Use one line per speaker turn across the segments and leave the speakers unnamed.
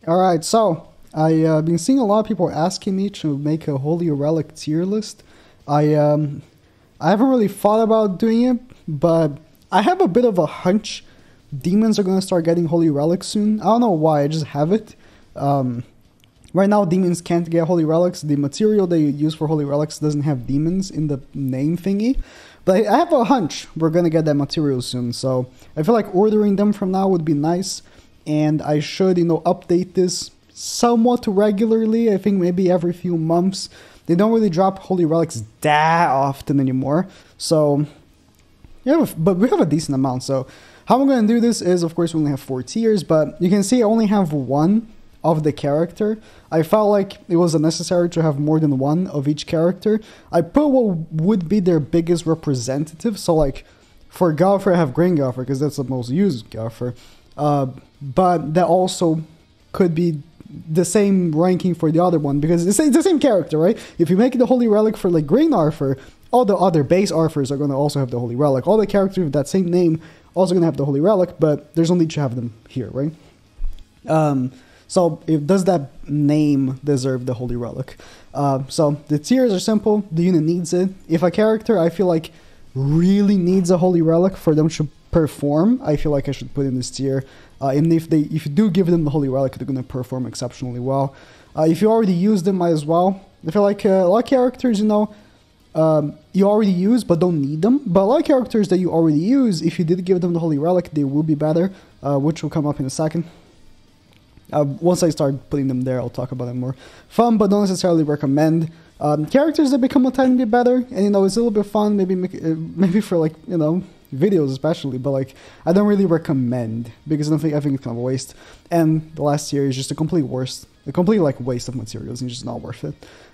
Alright, so I've been seeing a lot of people asking me to make a Holy Relic tier list. I haven't really thought about doing it, but I have a bit of a hunch demons are going to start getting Holy Relics soon. I don't know why, I just have it. Right now, demons can't get Holy Relics. The material they use for Holy Relics doesn't have demons in the name thingy. But I have a hunch we're going to get that material soon, so I feel like ordering them from now would be nice. And I should, update this somewhat regularly. I think maybe every few months. They don't really drop Holy Relics that often anymore. So, yeah, but we have a decent amount. So, how I'm going to do this is, of course, we only have 4 tiers, but you can see I only have one of the character. I felt like it was unnecessary to have more than one of each character. I put what would be their biggest representative. So, like, for Golfer, I have Green Golfer, because that's the most used Golfer. But that also could be the same ranking for the other one, because it's the same character, right? If you make the Holy Relic for like Green Arthur, all the other base Arthurs are going to also have the Holy Relic. All the characters with that same name also going to have the Holy Relic, but there's only to have them here, right? So does that name deserve the Holy Relic? So the tiers are simple. The unit needs it. If a character I feel like really needs a Holy Relic for them to perform, I feel like I should put in this tier. And if you do give them the Holy Relic, they're going to perform exceptionally well. If you already use them, might as well. I feel like a lot of characters, you already use but don't need them. But a lot of characters that you already use, if you did give them the Holy Relic, they will be better, which will come up in a second. Once I start putting them there, I'll talk about them more. Fun, but don't necessarily recommend. Characters that become a tiny bit better, and it's a little bit fun, maybe for like, videos especially, but like I don't really recommend, because I think it's kind of a waste. And the last tier is just a complete waste of materials, and it's just not worth it.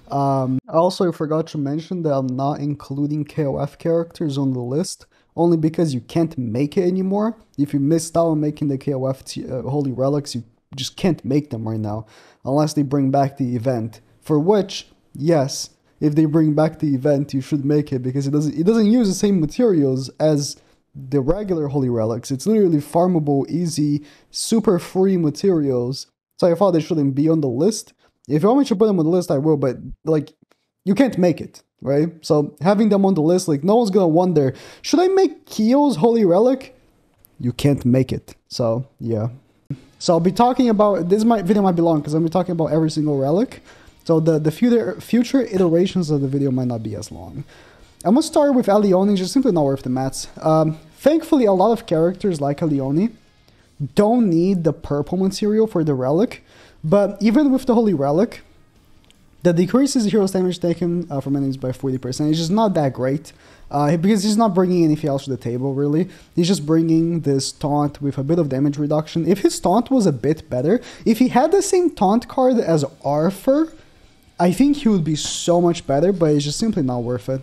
I also forgot to mention that I'm not including KOF characters on the list, only because you can't make it anymore. If you missed out on making the KOF Holy Relics, you just can't make them right now, unless they bring back the event, for which, yes, if they bring back the event, you should make it, because it doesn't use the same materials as the regular Holy Relics. It's literally farmable, easy, super free materials. So I thought they shouldn't be on the list. If you want me to put them on the list, I will, but like, you can't make it, right? So having them on the list, like, no one's gonna wonder, should I make Kyo's Holy Relic? You can't make it. So yeah. So I'll be talking about, video might be long, because I'll be talking about every single relic. So the future iterations of the video might not be as long. I'm going to start with Alioni, just simply not worth the mats. Thankfully, a lot of characters like Alioni don't need the purple material for the relic, but even with the Holy Relic, the decreases the hero's damage taken from enemies by 40%. It's just not that great, because he's not bringing anything else to the table, really. He's just bringing this taunt with a bit of damage reduction. If his taunt was a bit better, if he had the same taunt card as Arthur, I think he would be so much better, but it's just simply not worth it.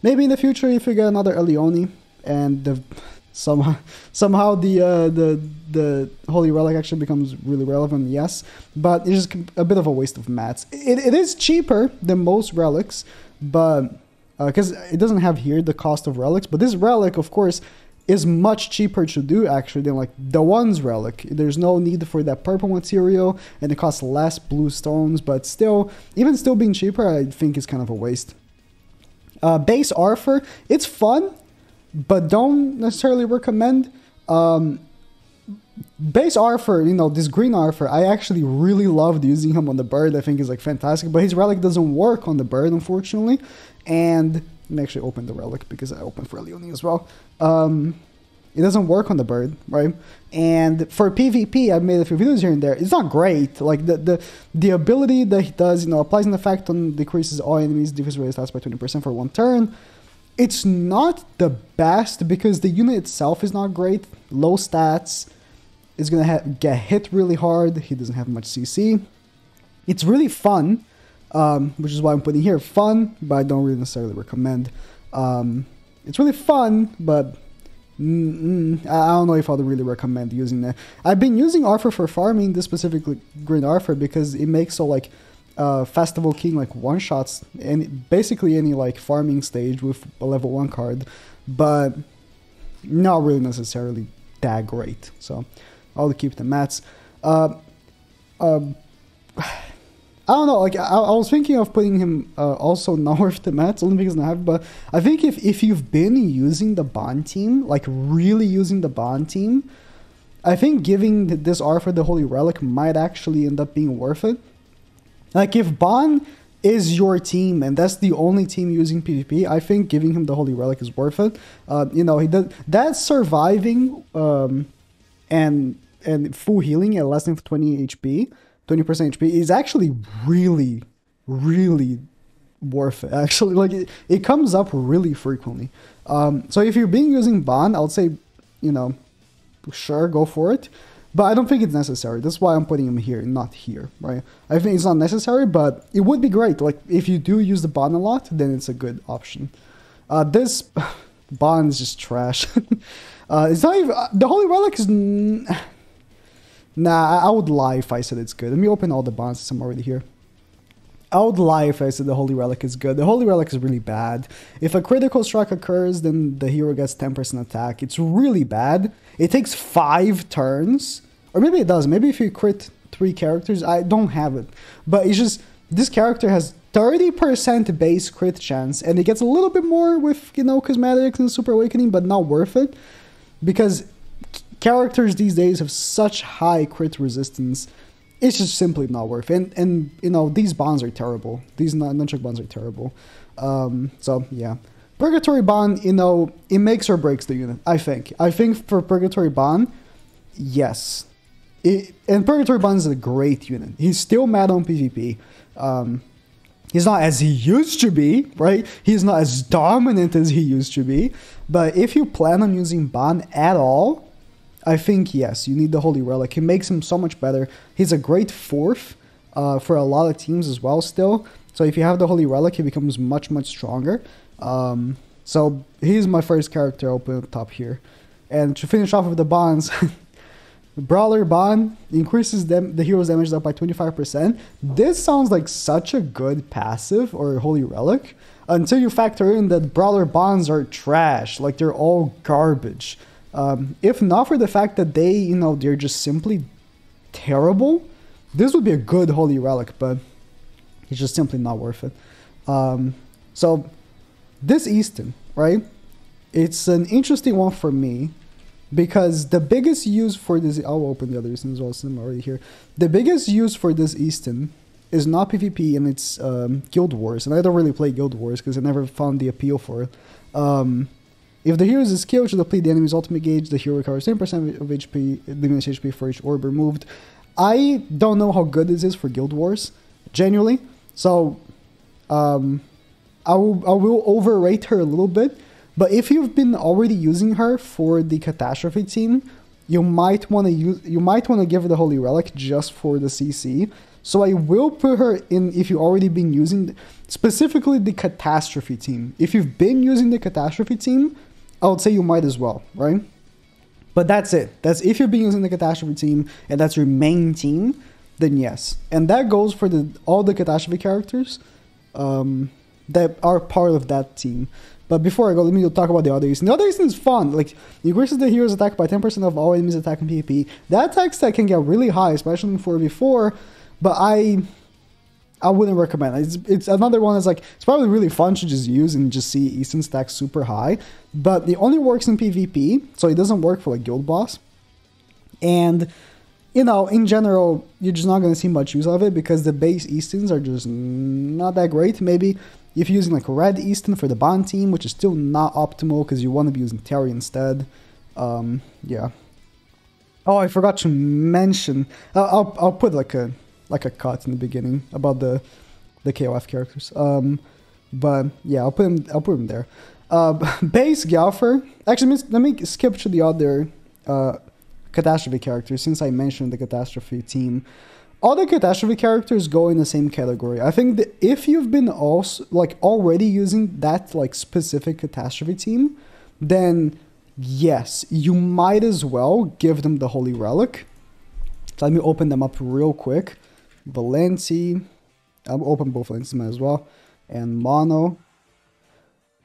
Maybe in the future, if we get another Alioni, and somehow the Holy Relic actually becomes really relevant, yes. But it's just a bit of a waste of mats. It is cheaper than most relics, but because it doesn't have here the cost of relics. But this relic, of course, is much cheaper to do actually than like the one's relic. There's no need for that purple material, and it costs less blue stones, but still, even still being cheaper, I think is kind of a waste. Base Arthur, it's fun, but don't necessarily recommend. Base Arthur, this Green Arthur, I actually really loved using him on the bird. I think he's like fantastic, but his relic doesn't work on the bird, unfortunately. And let me actually open the relic, because I opened for Alioni as well. It doesn't work on the bird, right? And for PvP, I've made a few videos here and there. It's not great. Like the ability that he does, applies an effect on decreases all enemies' defense rate stats by 20% for 1 turn. It's not the best, because the unit itself is not great. Low stats. It's gonna get hit really hard. He doesn't have much CC. It's really fun, which is why I'm putting here fun, but I don't really necessarily recommend. It's really fun, but I don't know if I'd really recommend using it. I've been using Arthur for farming, this specifically Green Arthur, because it makes so like Festival King like one-shots and basically any like farming stage with a level 1 card, but not really necessarily that great. So I'll keep the mats. Um, I don't know, like, I was thinking of putting him also not worth the mats, only because I have, but I think if you've been using the Bond team, like really using the Bond team, I think giving this Arthur the Holy Relic might actually end up being worth it. Like, if Bond is your team and that's the only team using PvP, I think giving him the Holy Relic is worth it. You know, he does that surviving and full healing at less than 20 HP. 20% HP is actually really, really worth it. Actually, like it comes up really frequently. So if you're being using Bond, I would say, you know, sure, go for it. But I don't think it's necessary. That's why I'm putting him here, not here, right? I think it's not necessary, but it would be great. Like if you do use the Bond a lot, then it's a good option. This Bond is just trash. It's not even the Holy Relic is. Nah, I would lie if I said it's good. Let me open all the bonds since I'm already here. I would lie if I said the Holy Relic is good. The Holy Relic is really bad. If a critical strike occurs, then the hero gets 10% attack. It's really bad. It takes 5 turns. Or maybe it does. Maybe if you crit 3 characters. I don't have it. But it's just, this character has 30% base crit chance. And it gets a little bit more with, you know, cosmetics and Super Awakening, but not worth it. Because characters these days have such high crit resistance, it's just simply not worth it. And you know, these bonds are terrible. These nunchuck bonds are terrible. So yeah. Purgatory Bond, you know, it makes or breaks the unit, I think. I think for Purgatory Bond, yes. And Purgatory Bond is a great unit. He's still mad on PvP. He's not as he used to be, right? He's not as dominant as he used to be. But if you plan on using Bond at all, I think, yes, you need the Holy Relic. It makes him so much better. He's a great 4th for a lot of teams as well still. So if you have the Holy Relic, he becomes much, much stronger. So he's my first character open up top here. And to finish off with the bonds, Brawler Bond increases the hero's damage up by 25%. This sounds like such a good passive or Holy Relic until you factor in that Brawler Bonds are trash. Like, they're all garbage. If not for the fact that they, you know, they're just simply terrible, this would be a good Holy Relic, but it's just simply not worth it. So this Easton, right? It's an interesting one for me because the biggest use for this, I'll open the other Easton as well since I'm already here. The biggest use for this Easton is not PvP and it's Guild Wars, and I don't really play Guild Wars because I never found the appeal for it. If the hero uses a skill to deplete the enemy's ultimate gauge, the hero recovers 10% of HP, diminished HP for each orb removed. I don't know how good this is for Guild Wars, genuinely. So, I will overrate her a little bit. But if you've been already using her for the Catastrophe team, you might want to give her the Holy Relic just for the CC. So I will put her in if you've already been using specifically the Catastrophe team. If you've been using the Catastrophe team, I would say you might as well, right? But that's it. That's if you've been using the Catastrophe team and that's your main team, then yes. And that goes for all the Catastrophe characters that are part of that team. But before I go, let me talk about the other Easton. The other Easton is fun. Like, increases the hero's attack by 10% of all enemies attack in PvP. That attack stat can get really high, especially in 4v4, but I wouldn't recommend it. It's another one that's like, it's probably really fun to just use and just see Easton stack super high, but it only works in PvP, so it doesn't work for like guild boss. And, you know, in general, you're just not going to see much use of it because the base Eastons are just not that great. Maybe if you're using like a red Easton for the Bond team, which is still not optimal because you want to be using Terry instead. Yeah. Oh, I forgot to mention, I'll put like a cut in the beginning about the KOF characters. But yeah, I'll put him there. Base Galfer. Actually, let me skip to the other Catastrophe characters since I mentioned the Catastrophe team. All the Catastrophe characters go in the same category. I think that if you've been also like already using that like specific Catastrophe team, then yes, you might as well give them the Holy Relic. So let me open them up real quick. Valenti, I'll open both Valentis as well, and Mono.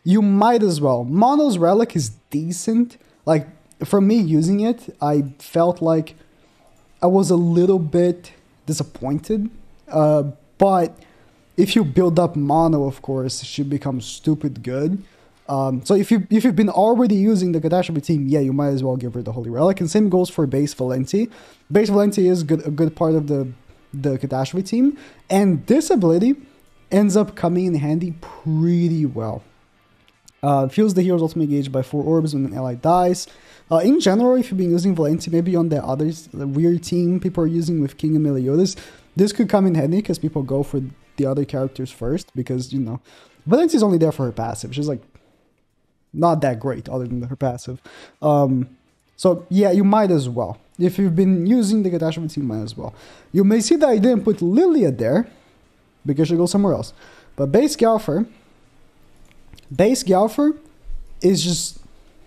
You might as well. Mono's Relic is decent. Like, for me using it, I felt like I was a little bit disappointed. But if you build up mono, of course, she becomes stupid good. So if you've been already using the catastrophe team, yeah, you might as well give her the Holy Relic. And same goes for base Valenti. Base Valenti is a good part of the catastrophe team, and this ability ends up coming in handy pretty well. Fills the hero's ultimate gauge by 4 orbs when an ally dies. In general, if you've been using Valenti, maybe on the others, the weird team people are using with King and Meliodas, this could come in handy because people go for the other characters first, because, you know, Valenti is only there for her passive. She's like not that great other than her passive. So yeah, you might as well. If you've been using the catastrophe team, might as well. You may see that I didn't put Lilia there because she goes somewhere else. But base Galfer is just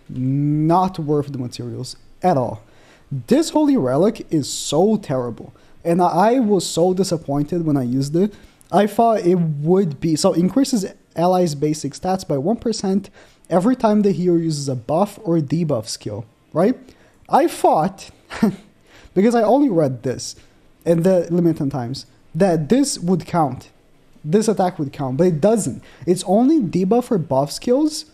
not worth the materials at all. This Holy Relic is so terrible, and I was so disappointed when I used it. I thought it would be, so increases allies' basic stats by 1% every time the hero uses a buff or debuff skill, right? I thought, because I only read this and the limited times, that this would count. This attack would count, but it doesn't. It's only debuff or buff skills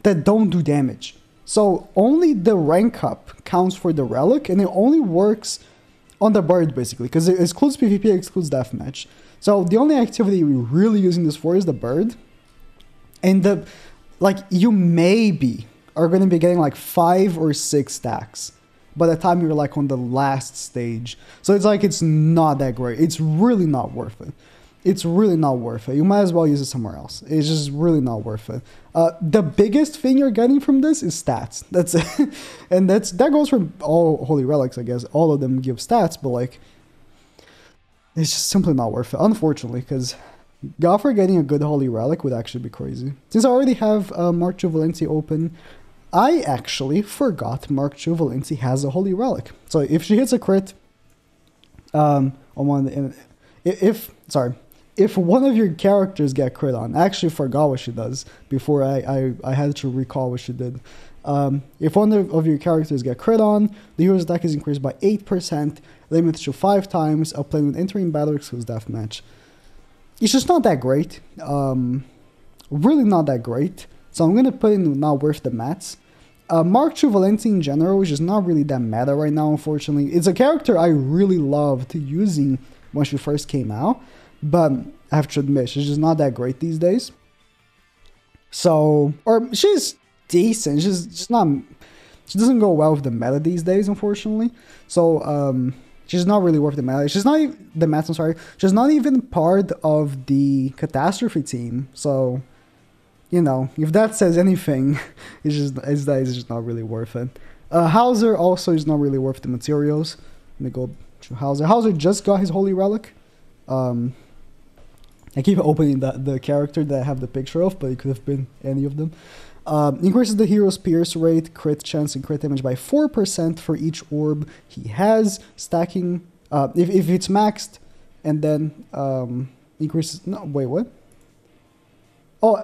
that don't do damage. So only the rank up counts for the relic, and it only works on the bird, basically, because it excludes PvP, it excludes deathmatch. So the only activity we're really using this for is the bird. And you maybe are going to be getting like 5 or 6 stacks by the time you're like on the last stage. So it's like, it's not that great. It's really not worth it. It's really not worth it. You might as well use it somewhere else. It's just really not worth it. The biggest thing you're getting from this is stats. That's it. And that goes for all Holy Relics, I guess. All of them give stats, but like, it's just simply not worth it, unfortunately, because Galfer getting a good Holy Relic would actually be crazy. Since I already have Mark II Valenti open, I actually forgot Mark II Valenti has a Holy Relic. So if she hits a crit, if one of your characters get crit on, I actually forgot what she does before I had to recall what she did. If one of your characters get crit on, the hero's attack is increased by 8%, limited to 5 times, upon when entering battle excludes deathmatch. It's just not that great. Really not that great. So I'm going to put in not worth the mats. Mark II Valenti in general is just not really that meta right now, unfortunately. It's a character I really loved using when she first came out, but I have to admit, she's just not that great these days. So, or she's decent, she's just not, she doesn't go well with the meta these days, unfortunately. So, she's not really worth the meta. She's not the meta, I'm sorry. She's not even part of the catastrophe team. So, you know, if that says anything, it's just not really worth it. Hauser also is not really worth the materials. Let me go to Hauser. Hauser just got his Holy Relic. I keep opening the character that I have the picture of, but it could have been any of them. Increases the hero's pierce rate, crit chance, and crit damage by 4% for each orb he has, stacking, if it's maxed, and then increases, no, wait, what? Oh,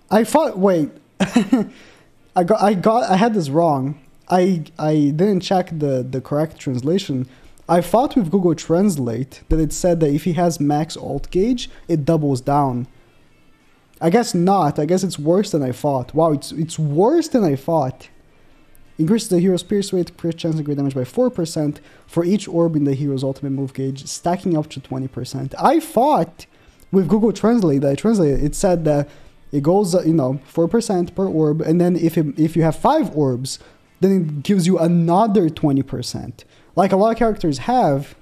I thought, wait, I had this wrong. I didn't check the correct translation. I thought with Google Translate that it said that if he has max alt gauge, it doubles down. I guess not. I guess it's worse than I thought. Wow, it's worse than I thought. Increases the hero's pierce rate, crit chance, and crit damage by 4% for each orb in the hero's ultimate move gauge, stacking up to 20%. I thought with Google Translate that I translated, it said that it goes, 4% per orb, and then if you have 5 orbs, then it gives you another 20%. Like a lot of characters have,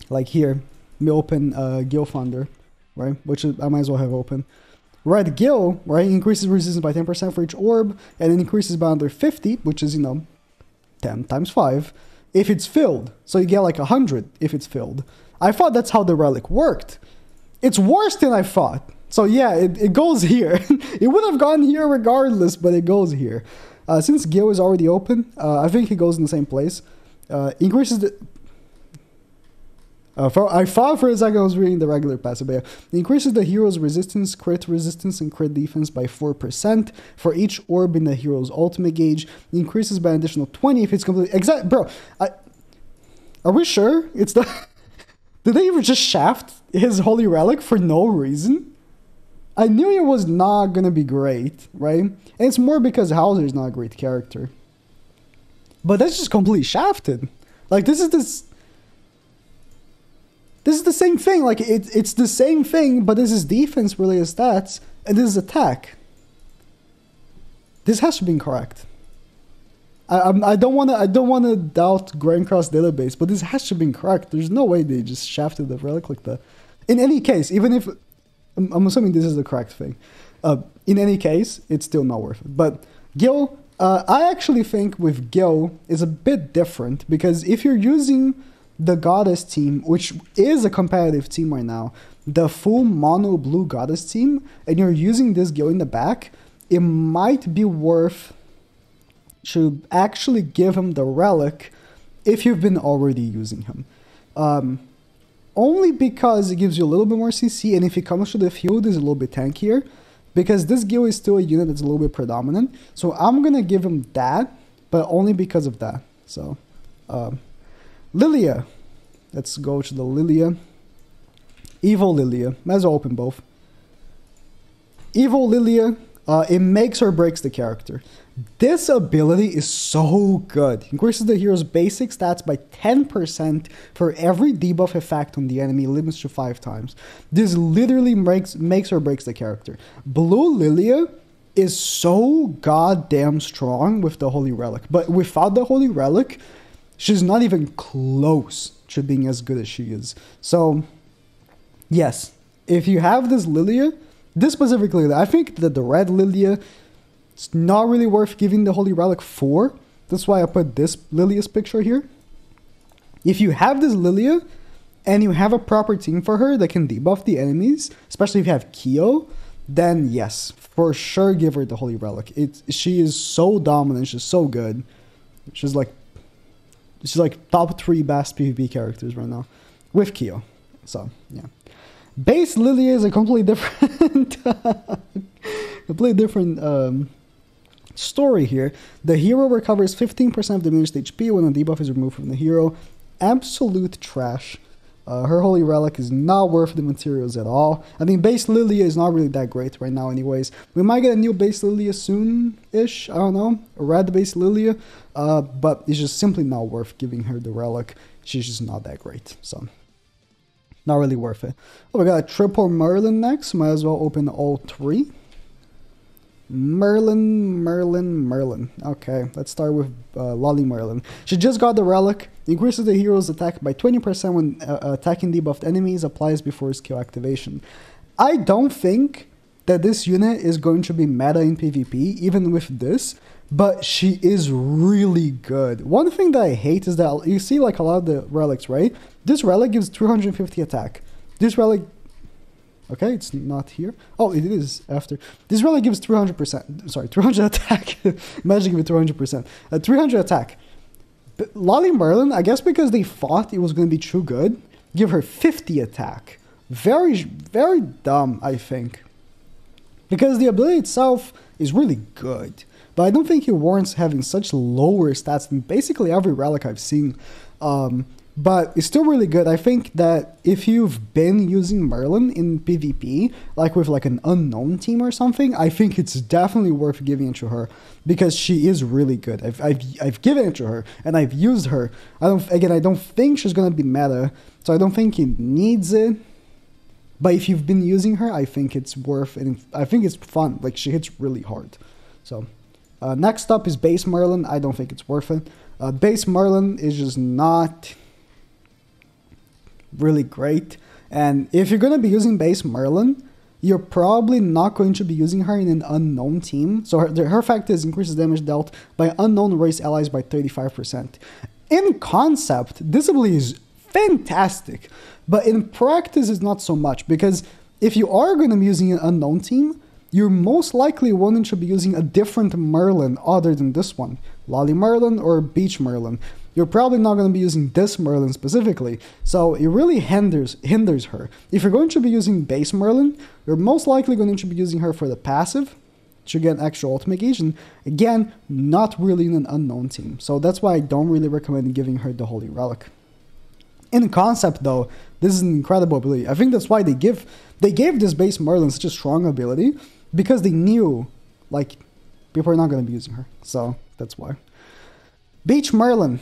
like here, me open Gil Thunder, right? Which I might as well have open. Red Gil, right, increases resistance by 10% for each orb, and then increases by another 50, which is, 10 times 5, if it's filled. So you get like 100 if it's filled. I thought that's how the relic worked. It's worse than I thought. So yeah, it goes here. It would have gone here regardless, but it goes here. Since Gil is already open, I think he goes in the same place. Increases the... I thought for a second I was reading the regular passive, but yeah. Increases the hero's resistance, and crit defense by 4% for each orb in the hero's ultimate gauge. Increases by an additional 20 if it's completely... Bro, Are we sure? It's the... Did they even just shaft his Holy Relic for no reason? I knew it was not gonna be great, right? And it's more because Hauser's not a great character. But that's just completely shafted. Like, this is the same thing. Like, it's the same thing, but this is defense related stats, and this is attack. This has to be incorrect. I don't wanna doubt Grandcross database, but this has to be incorrect. There's no way they just shafted the relic like that. In any case, even if I'm assuming this is the correct thing, in any case, it's still not worth it. But Gil, I actually think with Gil is a bit different, because if you're using the Goddess team, which is a competitive team right now, the full mono blue Goddess team, and you're using this Gil in the back, it might be worth to actually give him the relic if you've been already using him. Only because it gives you a little bit more CC, and if he comes to the field, is a little bit tankier, because this Gil is still a unit that's a little bit predominant. So I'm gonna give him that, but only because of that. So Lilia, let's go to the Lilia. Evil Lilia, might as well open both. Evil Lilia, it makes or breaks the character. This ability is so good. Increases the hero's basic stats by 10% for every debuff effect on the enemy, limits to 5 times. This literally makes or breaks the character. Blue Lilia is so goddamn strong with the Holy Relic, but without the Holy Relic, she's not even close to being as good as she is. So, yes, if you have this Lilia, this specifically, I think that the red Lilia, it's not really worth giving the Holy Relic for. That's why I put this Lilia's picture here. If you have this Lilia, and you have a proper team for her that can debuff the enemies, especially if you have Kyo, then yes, for sure give her the Holy Relic. She is so dominant, she's so good. She's like top 3 best PvP characters right now, with Kyo. So, yeah. Base Lilia is a completely different story here. The hero recovers 15% of diminished HP when a debuff is removed from the hero. Absolute trash. Her Holy Relic is not worth the materials at all. I mean, base Lilia is not really that great right now anyways. We might get a new base Lilia soon-ish, I don't know, a red base Lilia, but it's just simply not worth giving her the relic. She's just not that great, so not really worth it. Oh, we got a triple Merlin next. Might as well open all 3. Merlin. Okay, let's start with Lolly Merlin. She just got the relic. Increases the hero's attack by 20% when attacking debuffed enemies, applies before skill activation. I don't think that this unit is going to be meta in PvP, even with this, but she is really good. One thing that I hate is that you see like a lot of the relics, right? This relic gives 350 attack. This relic... Okay, it's not here. Oh, it is after. This relic gives 300%. Sorry, 300 attack. Imagine giving 200%. 300 attack. But Lolly Merlin, I guess because they thought it was going to be too good, give her 50 attack. Very, very dumb, I think. Because the ability itself is really good. But I don't think it warrants having such lower stats than basically every relic I've seen. But it's still really good. I think that if you've been using Merlin in PvP, like with like an unknown team or something, I think it's definitely worth giving it to her because she is really good. I've given it to her and I've used her. I don't think she's gonna be meta, so I don't think it needs it. But if you've been using her, I think it's worth it. I think it's fun. Like, she hits really hard. So next up is base Merlin. I don't think it's worth it. Base Merlin is just not really great, and if you're going to be using base Merlin, you're probably not going to be using her in an unknown team. So her fact is increases damage dealt by unknown race allies by 35%. In concept, this ability is fantastic, but in practice it's not so much, because if you are going to be using an unknown team, you're most likely wanting to be using a different Merlin other than this one, Lolly Merlin or Beach Merlin. You're probably not going to be using this Merlin specifically, so it really hinders her. If you're going to be using base Merlin, you're most likely going to be using her for the passive, to get extra ultimate gauge, and again, not really in an unknown team. So that's why I don't really recommend giving her the Holy Relic. In concept, though, this is an incredible ability. I think that's why they gave this base Merlin such a strong ability, because they knew, like, people are not going to be using her. So that's why. Beach Merlin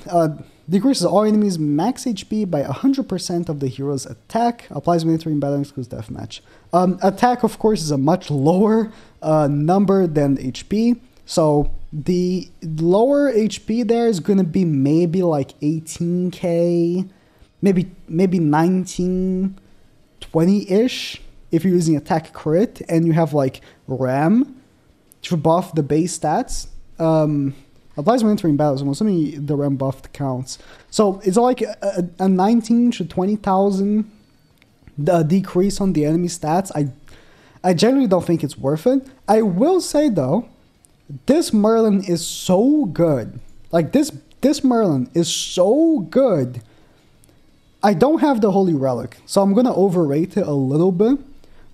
decreases all enemies' max HP by 100% of the hero's attack. Applies military in battle, excludes deathmatch. Attack, of course, is a much lower number than HP. So the lower HP there is going to be maybe like 18k, maybe 19, 20-ish if you're using attack crit and you have like RAM to buff the base stats. Applies when entering battles. I'm assuming the RAM buff counts. So it's like a 19 to 20,000 decrease on the enemy stats. I generally don't think it's worth it. I will say though, this Merlin is so good. Like this Merlin is so good. I don't have the Holy Relic, so I'm gonna overrate it a little bit.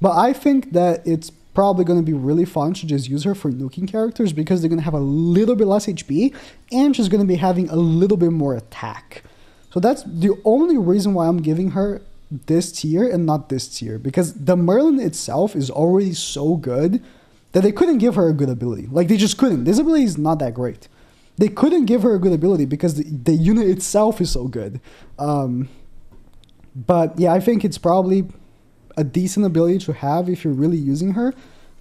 But I think that it's probably going to be really fun to just use her for nuking characters because they're going to have a little bit less HP and she's going to be having a little bit more attack. So that's the only reason why I'm giving her this tier and not this tier, because the Merlin itself is already so good that they couldn't give her a good ability. Like, they just couldn't. This ability is not that great. They couldn't give her a good ability because the unit itself is so good. But yeah, I think it's probably a decent ability to have if you're really using her,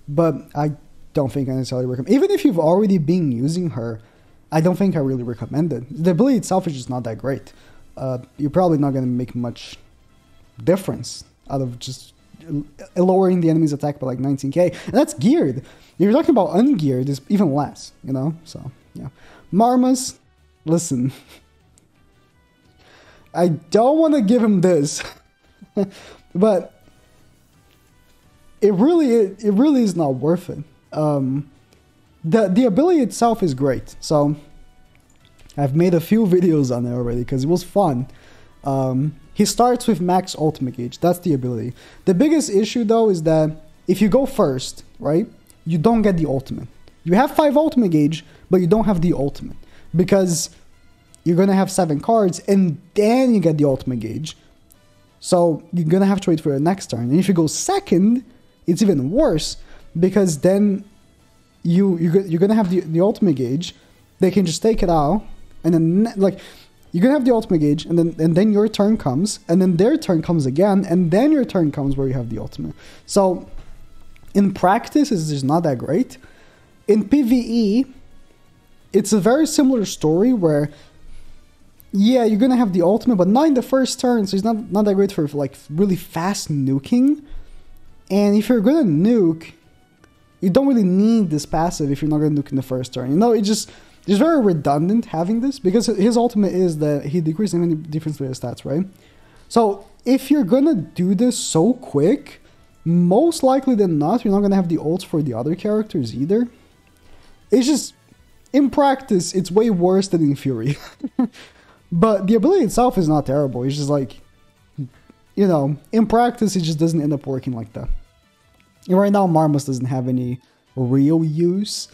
but I don't think I necessarily recommend. Even if you've already been using her, I don't think I really recommend it. The ability itself is just not that great. You're probably not going to make much difference out of just lowering the enemy's attack by like 19k. And that's geared. If you're talking about ungeared, it's even less, you know? So, yeah. Marmus, listen. I don't want to give him this, but it really is not worth it. The ability itself is great, so I've made a few videos on it already because it was fun. He starts with max ultimate gauge. That's the ability. The biggest issue though is that if you go first, right, you don't get the ultimate. You have 5 ultimate gauge, but you don't have the ultimate because you're gonna have 7 cards and then you get the ultimate gauge. So you're gonna have to wait for your next turn. And if you go second, it's even worse because then you're gonna have the ultimate gauge. They can just take it out, and then like you're gonna have the ultimate gauge, and then your turn comes, and then their turn comes again, and then your turn comes where you have the ultimate. So in practice, it's just not that great. In PvE, it's a very similar story where, yeah, you're gonna have the ultimate, but not in the first turn, so it's not that great for like really fast nuking. And if you're gonna nuke, you don't really need this passive if you're not gonna nuke in the first turn. You know, it's very redundant having this because his ultimate is that he decreases any defense with his stats, right? So if you're gonna do this so quick, most likely than not, you're not gonna have the ults for the other characters either. It's just, in practice, it's way worse than in Fury. But the ability itself is not terrible. It's just like, you know, in practice, it just doesn't end up working like that. And right now, Marmus doesn't have any real use.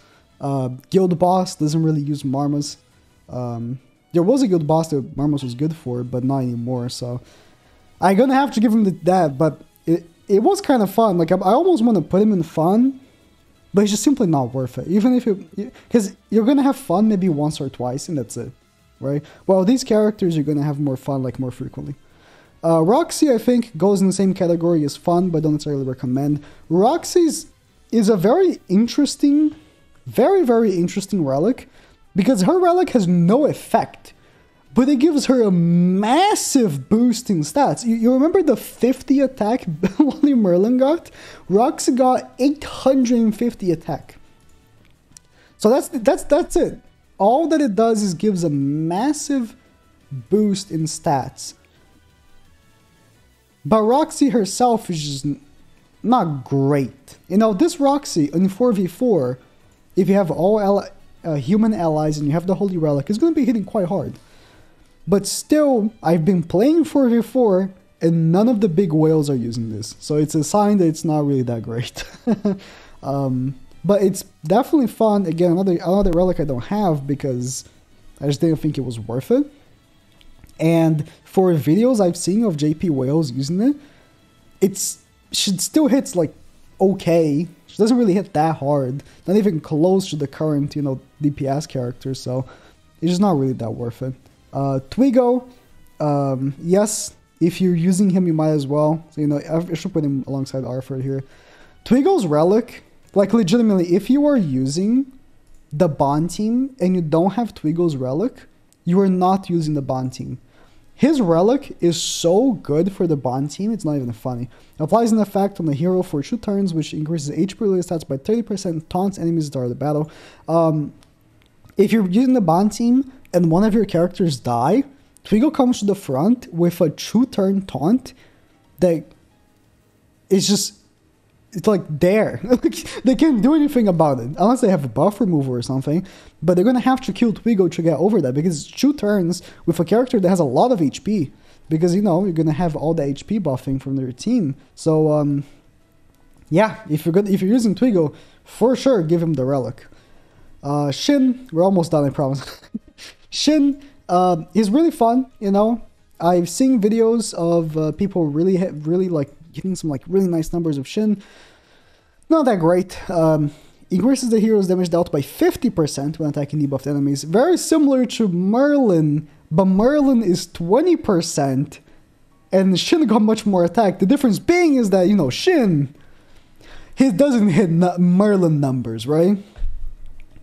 Guild Boss doesn't really use Marmus. There was a Guild Boss that Marmus was good for, but not anymore. So I'm gonna have to give him that. But it was kind of fun. Like I almost want to put him in fun, but it's just simply not worth it. Even if because you're gonna have fun maybe once or twice, and that's it, right? Well, these characters you're gonna have more fun like more frequently. Roxy, I think, goes in the same category as fun, but I don't necessarily recommend. Roxy is a very interesting, very interesting relic, because her relic has no effect, but it gives her a massive boost in stats. You remember the 50 attack only Merlin got? Roxy got 850 attack. So that's it. All that it does is gives a massive boost in stats. But Roxy herself is just not great. You know, this Roxy in 4v4, if you have all human allies and you have the Holy Relic, is going to be hitting quite hard. But still, I've been playing 4v4 and none of the big whales are using this. So it's a sign that it's not really that great. But it's definitely fun. Again, another relic I don't have because I just didn't think it was worth it. And for videos I've seen of JP Wales using it, she still hits like okay. She doesn't really hit that hard, not even close to the current, you know, DPS characters. So it's just not really that worth it. Twigo, yes, if you're using him, you might as well. So, you know, I should put him alongside Arthur here. Twigo's Relic, like legitimately, if you are using the Bond team and you don't have Twigo's Relic, you are not using the Bond team. His Relic is so good for the Bond team, it's not even funny. Applies an effect on the hero for 2 turns, which increases HP related stats by 30%, taunts enemies at the start of the battle. If you're using the Bond team and one of your characters die, Twigo comes to the front with a 2-turn taunt that is just, it's like there. They can't do anything about it unless they have a buff remover or something, but they're gonna have to kill Twigo to get over that because it's 2 turns with a character that has a lot of HP, because, you know, you're gonna have all the HP buffing from their team. So yeah, if you're using Twigo, for sure give him the Relic. Shin, we're almost done, I promise. Shin is really fun, you know. I've seen videos of people really like getting some like really nice numbers of Shin. Not that great. Increases the hero's damage dealt by 50% when attacking debuffed enemies. Very similar to Merlin, but Merlin is 20% and Shin got much more attack. The difference being is that, you know, Shin, he doesn't hit Merlin numbers, right?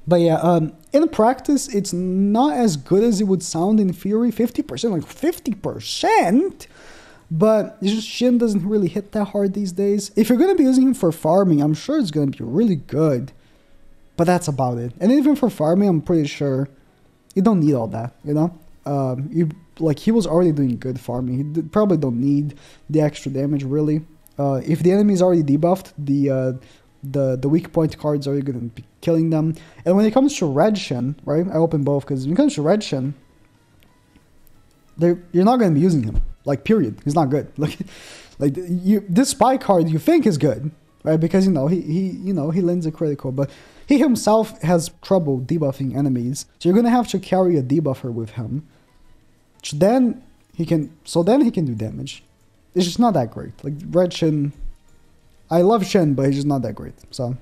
But yeah, in practice, it's not as good as it would sound in theory. 50%, like 50%? But it's just Shin doesn't really hit that hard these days. If you're going to be using him for farming, I'm sure it's going to be really good. But that's about it. And even for farming, I'm pretty sure you don't need all that, you know? He was already doing good farming. He probably don't need the extra damage, really. If the enemy is already debuffed, the weak point cards are going to be killing them. And when it comes to Red Shin, right? I open both because when it comes to Red Shin, you're not going to be using him. Like, period. He's not good. This spy card you think is good, right? Because, you know, he lends a critical, but he himself has trouble debuffing enemies. So you're going to have to carry a debuffer with him. Then he can do damage. It's just not that great. Like, Red Shin, I love Shin, but he's just not that great. So,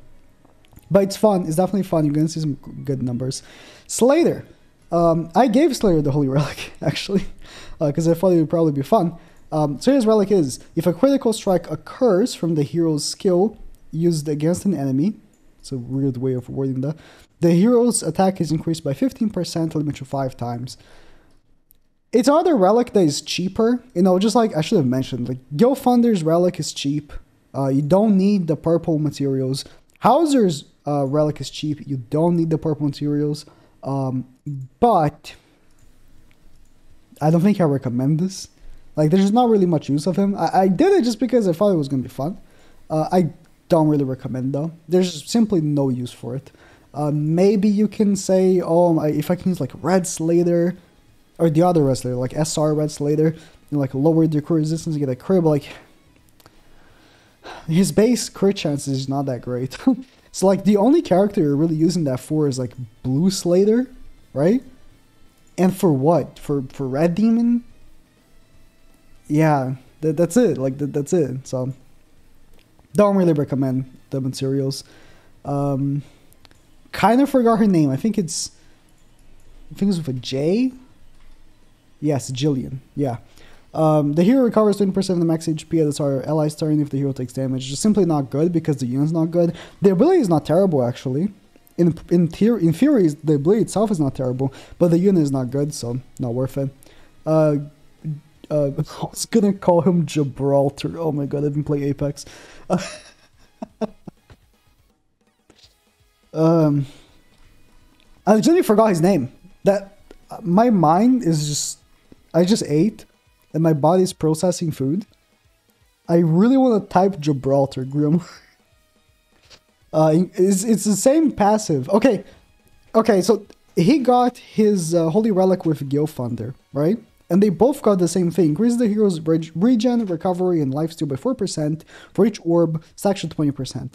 but it's fun. It's definitely fun. You're going to see some good numbers. Slater. I gave Slayer the Holy Relic, actually, because I thought it would probably be fun. Slayer's Relic is, if a critical strike occurs from the hero's skill used against an enemy, it's a weird way of wording that, the hero's attack is increased by 15%, limit to 5 times. It's another relic that is cheaper, you know, just like I should have mentioned, like Gilfunder's Relic is cheap. You don't need the purple materials. Hauser's Relic is cheap. You don't need the purple materials. But I don't think I recommend this. Like, there's not really much use of him. I did it just because I thought it was going to be fun. I don't really recommend, though. There's simply no use for it. Maybe you can say, oh, if I can use like Red Slater, or the other Red Slater, like SR Red Slater, like lower the crit resistance, get a crit, but like his base crit chance is not that great. So like the only character you're really using that for is like Blue Slater, right? And for what? For Red Demon? Yeah, that's it. Like that's it. So don't really recommend the materials. Kind of forgot her name. I think it's with a J. Yes, Jillian. Yeah. The hero recovers 20% of the max HP at the start of ally's turn if the hero takes damage. Just simply not good because the unit's not good. The ability is not terrible, actually. In theory, the ability itself is not terrible, but the unit is not good, so not worth it. I was gonna call him Gibraltar. Oh my god, I've been playing Apex. I literally forgot his name. My mind is just... I just ate, and my body's processing food. I really want to type Gibraltar, Grim. It's the same passive. Okay, so he got his Holy Relic with Gilfunder, right? And they both got the same thing. Increase the hero's regen, recovery, and lifesteal by 4% for each orb, stacks to 20%.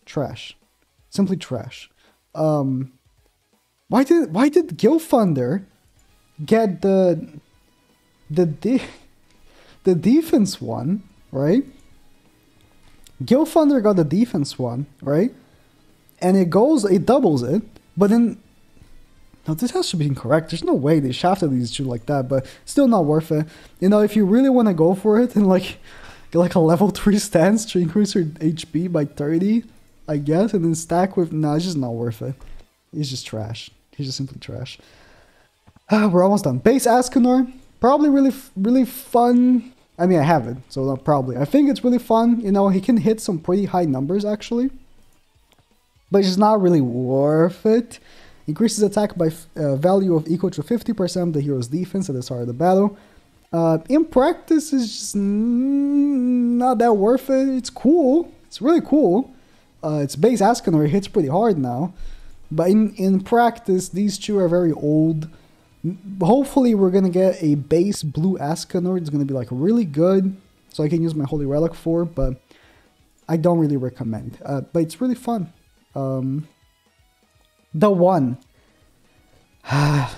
Trash. Simply trash. Why did Gilfunder get the the defense one, right? Gil Thunder got the defense one, right? And it doubles it, but then... No, this has to be incorrect. There's no way they shafted these two like that, but still not worth it. You know, if you really want to go for it and like get like a level 3 stance to increase your HP by 30, I guess, and then stack with... No, it's just not worth it. He's just trash. He's just simply trash. We're almost done. Base Ascanor, probably really fun. I mean, I have it, so not probably. I think it's really fun. You know, he can hit some pretty high numbers, actually. But it's just not really worth it. Increases attack by value of equal to 50% of the hero's defense at the start of the battle. In practice, it's just not that worth it. It's cool. It's really cool. It's base Ascanor. It hits pretty hard now. But in practice, these two are very old. Hopefully, we're going to get a base blue Ascanor. It's going to be like really good. So I can use my Holy Relic for. But I don't really recommend. But it's really fun. The one. I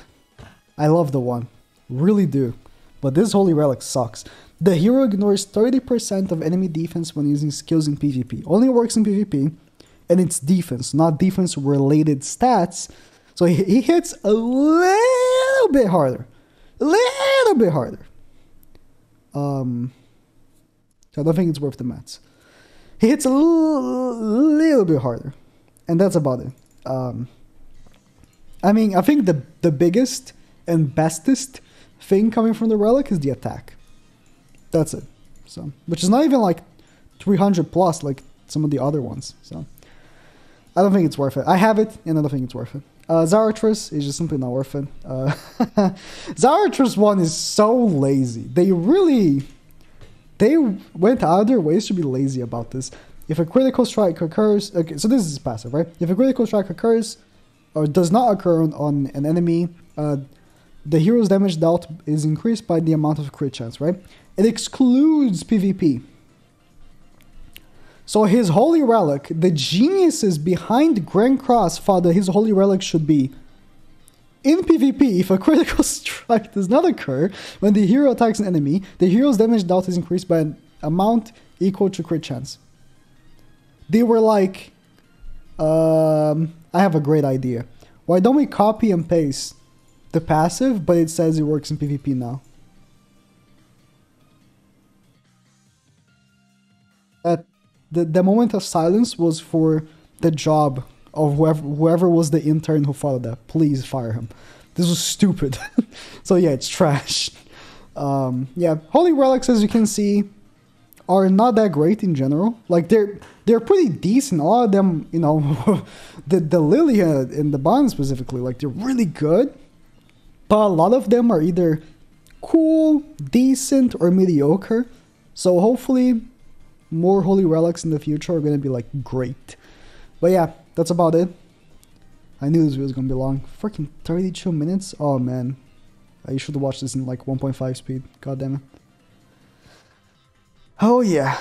love the one. Really do. But this Holy Relic sucks. The hero ignores 30% of enemy defense when using skills in PvP. Only works in PvP. And it's defense, not defense related stats. So he hits a little bit harder. A little bit harder. So I don't think it's worth the mats. He hits a little bit harder. And that's about it. I mean, I think the biggest and bestest thing coming from the relic is the attack. That's it. So, which is not even like 300 plus like some of the other ones. So, I don't think it's worth it. I have it, and I don't think it's worth it. Zarathus is just simply not worth it. Zarathus one is so lazy. They went out of their ways to be lazy about this. If a critical strike occurs... Okay, so this is passive, right? If a critical strike occurs or does not occur on an enemy, the hero's damage dealt is increased by the amount of crit chance, right? It excludes PvP. So his Holy Relic, the geniuses behind Grand Cross thought that his Holy Relic should be in PvP. If a critical strike does not occur when the hero attacks an enemy, the hero's damage dealt is increased by an amount equal to crit chance. They were like, I have a great idea. Why don't we copy and paste the passive, but it says it works in PvP now? The moment of silence was for the job of whoever was the intern who followed that. Please fire him. This was stupid. So yeah, it's trash. Yeah, Holy Relics, as you can see, are not that great in general. Like they're pretty decent. A lot of them, you know, the Lilia and the Bond specifically, like they're really good. But a lot of them are either cool, decent, or mediocre. So hopefully more Holy Relics in the future are going to be like great. But yeah, that's about it. I knew this video was going to be long. Freaking 32 minutes? Oh man. You should watch this in like 1.5 speed. God damn it. Oh yeah.